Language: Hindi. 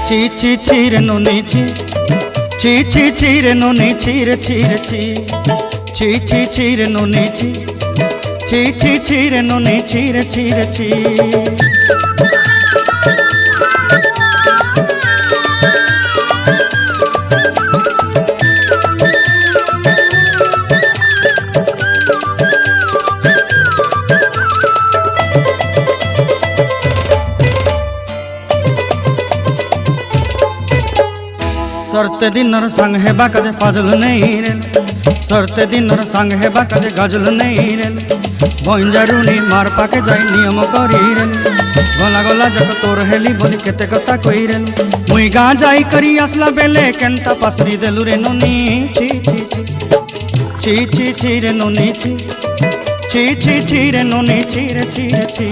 ছি ছি ছি রে নুনি ছি, ছি ছি ছি রে নুনি ছি রে ছি রে ছি, ছি ছি ছি রে নুনি ছি, ছি ছি ছি রে নুনি ছি রে ছি রে ছি। सरते दिनर संग हेबा काजे फाजल नहीं रे, सरते दिनर संग हेबा काजे गजल नहीं रे। बंजारुनी मार पाके जाई नियम करी रे, गला गला जक तोर हेली बोली केते कथा कई रे। मुई गाँ जाई करी आसला बेले केंता पासरी देलु रे नुनी छी छी छी, छी छी छी रे नुनी छी, छी छी छी रे नुनी छी रे छी रे छी।